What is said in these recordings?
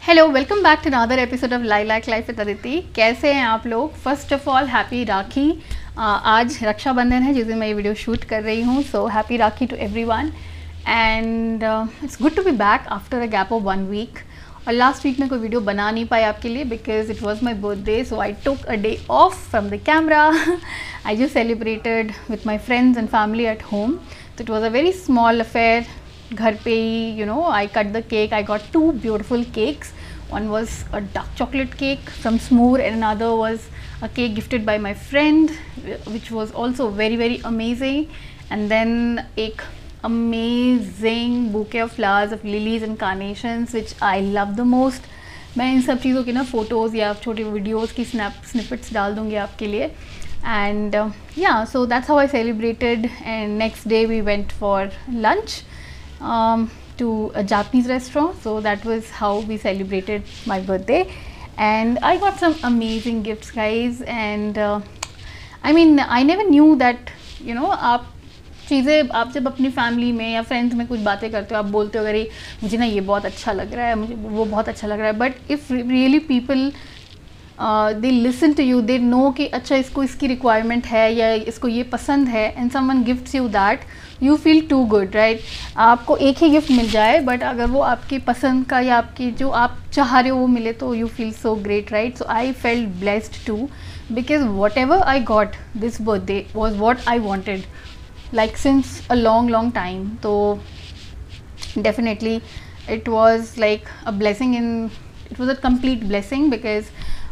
Hello, welcome back to another episode of Lilac Life with Aditi. कैसे हैं आप लोग? First of all happy Rakhi. आज रक्षाबंधन है जिस दिन मैं ये वीडियो शूट कर रही हूँ, so happy Rakhi to everyone and it's good to be back after a gap of 1 week. और लास्ट वीक में कोई वीडियो बना नहीं पाई आपके लिए because it was my birthday, so I took a day off from the camera. I just celebrated with my friends and family at home, so it was a very small affair. घर पे ही, I cut the cake. I got 2 beautiful cakes. One was a dark chocolate cake from Smoor and another was a cake gifted by my friend, which was also very very amazing. And then एक amazing bouquet of flowers of lilies and carnations, which I love the most. मैं इन सब चीज़ों की ना photos या छोटे videos की snippets डाल दूँगी आपके लिए. And yeah, so that's how I celebrated. And next day we went for lunch to a Japanese restaurant, so that was how we celebrated my birthday. And I got some amazing gifts, guys. And I mean, I never knew that आप चीज़ें, आप जब अपनी family में या friends में कुछ बातें करते हो, आप बोलते हो अरे मुझे ना ये बहुत अच्छा लग रहा है, मुझे वो बहुत अच्छा लग रहा है, but if really people they listen to you, they know कि अच्छा इसको इसकी रिक्वायरमेंट है या इसको ये पसंद है, and someone gifts you that, you feel too good, right? आपको एक ही गिफ्ट मिल जाए बट अगर वो आपकी पसंद का या आपकी जो आप चाह रहे हो वो मिले तो you feel so great, right? So I felt blessed too because whatever I got this birthday was what I wanted like since a long time. So definitely it was like a blessing it was a complete blessing because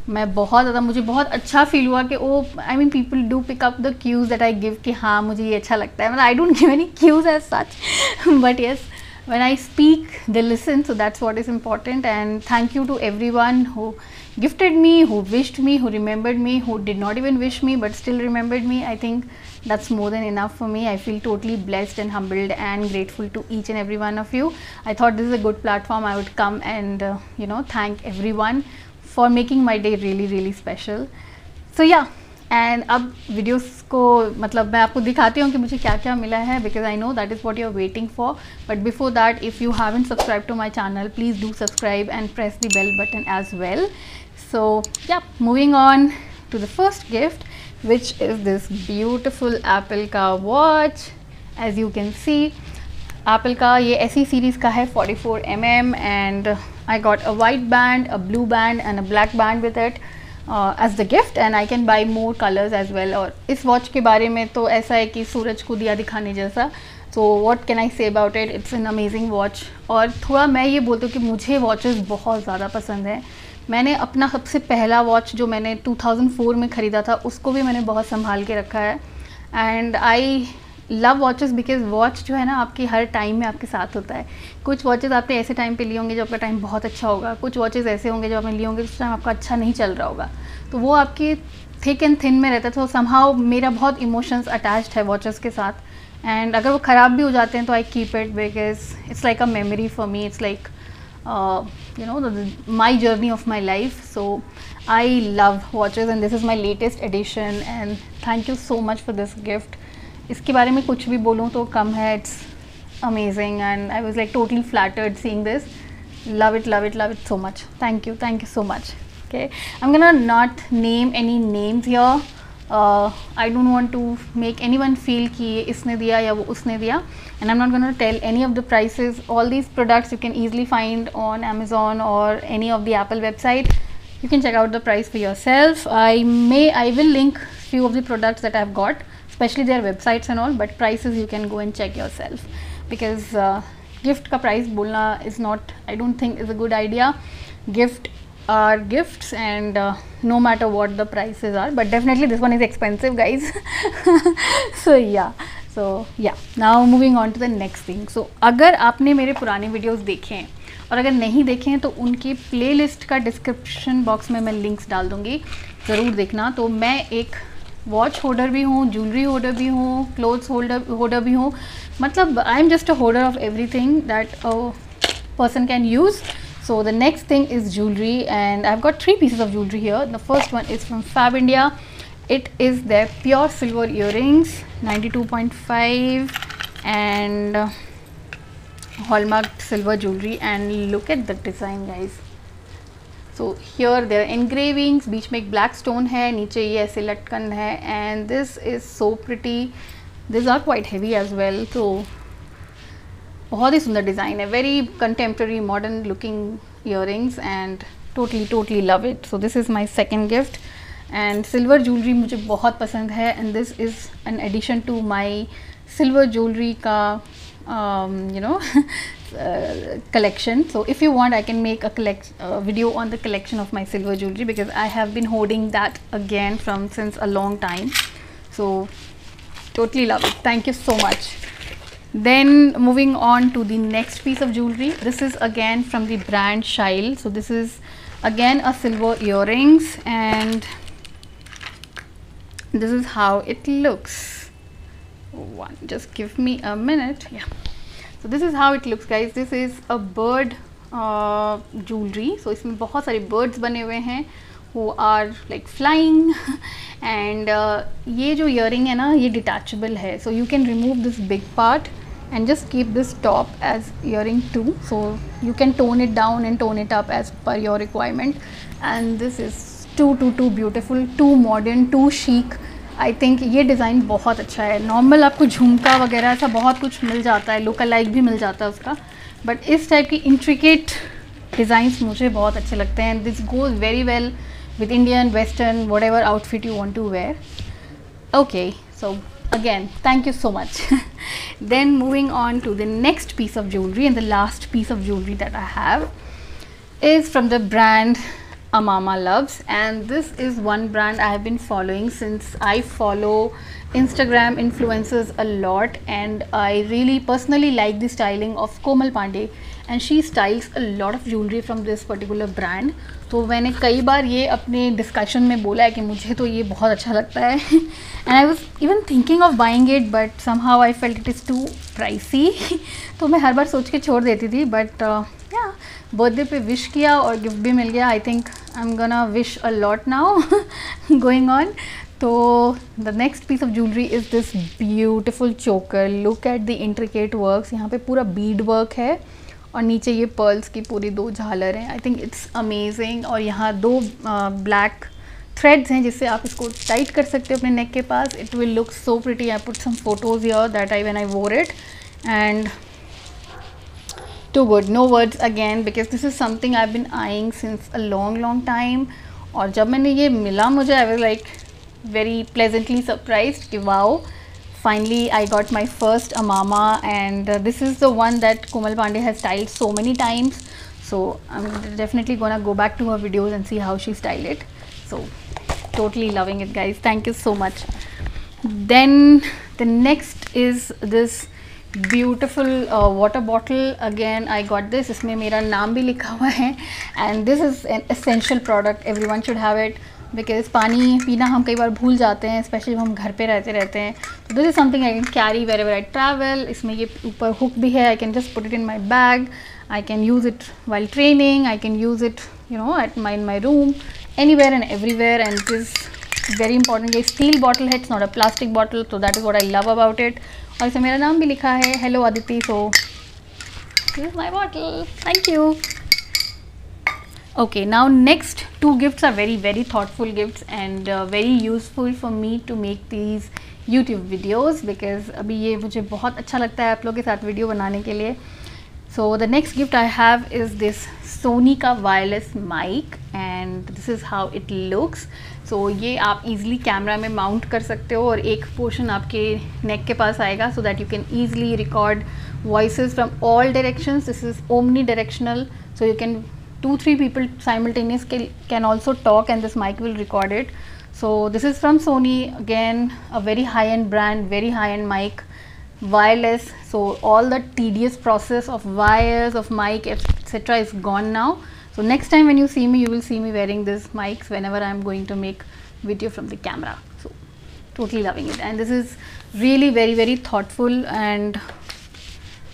मैं बहुत ज़्यादा, मुझे बहुत अच्छा feel हुआ कि oh I mean people do pick up the cues that I give कि हाँ मुझे ये अच्छा लगता है. मतलब I don't give any cues as such but yes, when I speak they listen, so that's what is important. And thank you to everyone who gifted me, who wished me, who remembered me, who did not even wish me but still remembered me. I think that's more than enough for me. I feel totally blessed and humbled and grateful to each and every one of you. I thought this is a good platform. I would come and thank everyone for making my day really really special. So yeah, and अब videos को मतलब मैं आपको दिखाती हूँ कि मुझे क्या क्या मिला है because I know that is what you are waiting for. But before that, if you haven't subscribe to my channel, please do subscribe and press the bell button as well. So yeah, moving on to the first gift, which is this beautiful Apple का watch. as you can see, Apple का ये SE series का है 44mm and I got a white band, a blue band and a black band with it as the gift, and I can buy more colors as well. और इस watch के बारे में तो ऐसा है कि सूरज को दिया दिखाने जैसा. so what can I say about it? It's an amazing watch. और थोड़ा मैं ये बोलती हूँ कि मुझे वॉचेस बहुत ज़्यादा पसंद है. मैंने अपना सबसे पहला वॉच जो मैंने 2004 में ख़रीदा था उसको भी मैंने बहुत संभाल के रखा है. And I love watches because watch जो है ना आपकी हर टाइम में आपके साथ होता है. कुछ वॉचेस आपने ऐसे टाइम पे लिए होंगे जो आपका टाइम बहुत अच्छा होगा, कुछ वॉचेस ऐसे होंगे जो आपने लिए होंगे उस टाइम आपका अच्छा नहीं चल रहा होगा. तो वो आपकी थिक एंड थिन में रहता है. तो समहाउ मेरा बहुत इमोशंस अटैच्ड है वॉचेस के साथ. एंड अगर वो ख़राब भी हो जाते हैं तो I keep it because it's like a memory for me. It's like my journey of my life. So I love watches and this is my latest edition and thank you so much for this gift. इसके बारे में कुछ भी बोलूँ तो कम है. It's amazing and I was like totally flattered seeing this. Love it so much. Thank you so much. Okay, I'm gonna not name any names here. I don't want to make anyone feel कि इसने दिया या वो उसने दिया, and I'm not going to tell any of the prices. All these products you can easily find on Amazon or any of the Apple website. You can check out the price for yourself. I will link few of the products that I've got, especially their websites and all, but prices you can go and check yourself because gift का price बोलना is not, I don't think is a good idea. Gift are gifts and no matter what the prices are, but definitely this one is expensive, guys. so yeah, now moving on to the next thing. So अगर आपने मेरे पुराने videos देखे हैं और अगर नहीं देखे हैं तो उनकी प्लेलिस्ट का डिस्क्रिप्शन बॉक्स में मैं लिंक्स डाल दूँगी, ज़रूर देखना. तो मैं एक वॉच होल्डर भी हूँ, ज्वेलरी होल्डर भी हूँ, क्लोथ्स होल्डर भी हूँ. मतलब I am just a holder of everything that a person can use. So the next thing is jewelry and I've got 3 pieces of jewelry here. The first one is from Fab India. It is their pure silver earrings, 92.5 and hallmark silver jewelry, and look at the design, guys. So here there engravings, बीच में एक black stone है, नीचे ये ऐसे लटकन है, and this is so pretty. This are quite heavy as well. तो बहुत ही सुंदर डिज़ाइन है, very contemporary modern looking earrings, and totally love it. So this is my second gift. And silver jewellery मुझे बहुत पसंद है, and this is an addition to my silver jewellery का collection. So if you want, I can make a video on the collection of my silver jewelry, because I have been hoarding that again since a long time. So totally love it. Thank you so much. Then moving on to the next piece of jewelry. This is again from the brand Shyle. So this is again a silver earrings, and this is how it looks. Just give me a minute. Yeah. So this is how it looks, guys. This is a bird jewelry. So इसमें बहुत सारे birds बने हुए हैं who are like flying. And ये जो earring है ना, ये detachable है. So you can remove this big part and just keep this top as earring too. So you can tone it down and tone it up as per your requirement. And this is too beautiful, too modern, too chic. I think ये design बहुत अच्छा है. Normal आपको झुमका वगैरह ऐसा बहुत कुछ मिल जाता है, लुक अलाइक भी मिल जाता है उसका, बट इस टाइप की इंट्रिकेट डिज़ाइंस मुझे बहुत अच्छे लगते हैं. This goes very well with Indian, western, whatever outfit you want to wear. Okay, so again, thank you so much. Then moving on to the next piece of jewelry, and the last piece of jewelry that I have is from the brand Amama Loves, and this is one brand I have been following since I follow Instagram influencers a lot, and I really personally like the styling of Komal Pandey, and she styles a lot of jewelry from this particular brand. तो मैंने कई बार ये अपने discussion में बोला है कि मुझे तो ये बहुत अच्छा लगता है, and I was even thinking of buying it, but somehow I felt it is too pricey. तो मैं हर बार सोच के छोड़ देती थी, but yeah, बर्थडे पे विश किया और गिफ्ट भी मिल गया. I think I am gonna wish a lot now going on. तो the next piece of jewellery is this beautiful choker. Look at the intricate works. यहाँ पे पूरा बीड वर्क है और नीचे ये पर्ल्स की पूरी 2 झालर हैं. I think it's amazing. और यहाँ 2 ब्लैक थ्रेड्स हैं जिससे आप इसको टाइट कर सकते हो अपने नेक के पास. It will look so pretty. I put some photos here that when I wore it, and too good, no words again, because this is something I've been eyeing since a long time. और जब मैंने ये मिला मुझे, I was like very pleasantly surprised कि wow, finally I got my first Amama, and this is the one that Komal Pandey has styled so many times. So I'm definitely gonna go back to her videos and see how she styled it. So totally loving it, guys. Thank you so much. Then the next is this beautiful water bottle. Again I got this. इसमें मेरा नाम भी लिखा हुआ है, and this is an essential product. Everyone should have it, because पानी पीना हम कई बार भूल जाते हैं, स्पेशली जब हम घर पे रहते हैं. तो this is something I can carry wherever I travel. इसमें ये ऊपर हुक भी है. I can just put it in my bag. I can use it while training. I can use it at in my room, anywhere and everywhere. And it is very important. ये steel bottle है, it's not a plastic bottle. तो that is what I love about it. और इसमें मेरा नाम भी लिखा है, hello Aditi. So this is my bottle. Thank you. Okay, now next 2 gifts are very thoughtful gifts and very useful for me to make these YouTube videos, because अभी ये मुझे बहुत अच्छा लगता है आप लोगों के साथ वीडियो बनाने के लिए. So the next gift I have is this Sony का wireless mic, and this is how it looks. So ये आप easily कैमरा में माउंट कर सकते हो और एक पोर्शन आपके नेक के पास आएगा, so that you can easily record voices from all directions. This is omnidirectional, so you can 2-3 people simultaneously can also talk, and this mic will record it. So this is from Sony, again a very high-end brand, very high-end mic, wireless. So all the tedious process of wires, of mic, etc. is gone now. So next time when you see me, you will see me wearing these mics whenever I am going to make video from the camera. So totally loving it, and this is really very thoughtful, and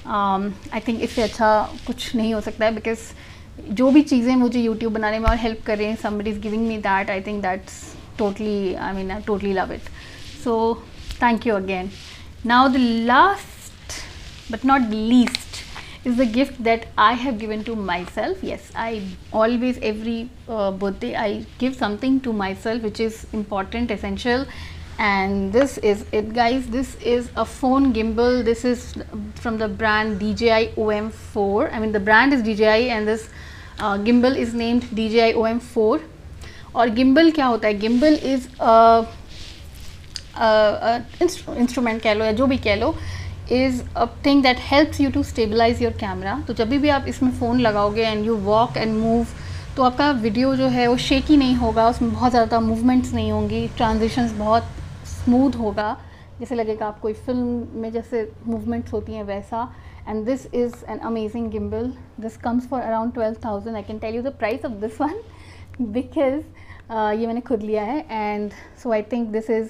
I think इससे अच्छा कुछ नहीं हो सकता है, because जो भी चीज़ें मुझे YouTube बनाने में और हेल्प कर रही हैं, somebody is giving me that. I think that's totally, I mean, I totally love it. So thank you again. Now the last but not least is the gift that I have given to myself. Yes, I always, every birthday I give something to myself which is important, essential. And this is it, guys. This is a phone gimbal. This is from the brand DJI OM4. I mean, the brand is DJI and this gimbal is named DJI OM4. और gimbal क्या होता है? Gimbal is instrument कह लो या जो भी कह लो, is a thing that helps you to stabilize your camera. तो जब भी आप इसमें फ़ोन लगाओगे and you walk and move, तो आपका वीडियो जो है वो शेकी नहीं होगा, उसमें बहुत ज़्यादा मूवमेंट्स नहीं होंगी, ट्रांजिशंस बहुत स्मूथ होगा, जैसे लगेगा आप कोई फिल्म में जैसे मूवमेंट्स होती हैं वैसा. And this is an amazing gimbal. This comes for around 12,000. I can tell you the price of this one because ये मैंने खुद लिया है. And so I think this is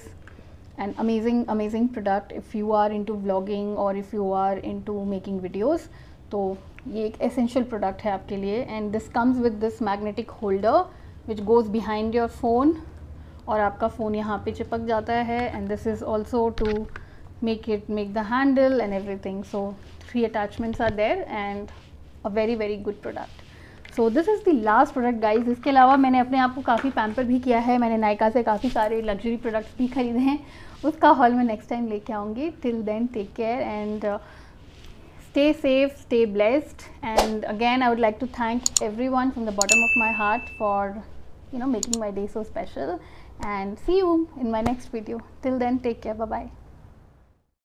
an amazing product if you are into vlogging और if you are into making videos. तो ये एक essential product है आपके लिए. And this comes with this magnetic holder which goes behind your phone, और आपका phone यहाँ पे चिपक जाता है. And this is also to make the handle and everything. So 3 attachments are there and a very good product. So this is the last product, guys. इसके अलावा मैंने अपने आप को काफ़ी पैम्पर भी किया है. मैंने नायका से काफ़ी सारे लग्जरी प्रोडक्ट्स भी खरीदे हैं. उसका हॉल मैं नेक्स्ट टाइम लेके आऊँगी. Till then take care and stay safe, stay blessed. And again, I would like to thank everyone from the bottom of my heart for making my day so special. And see you in my next video. Till then, take care. Bye bye.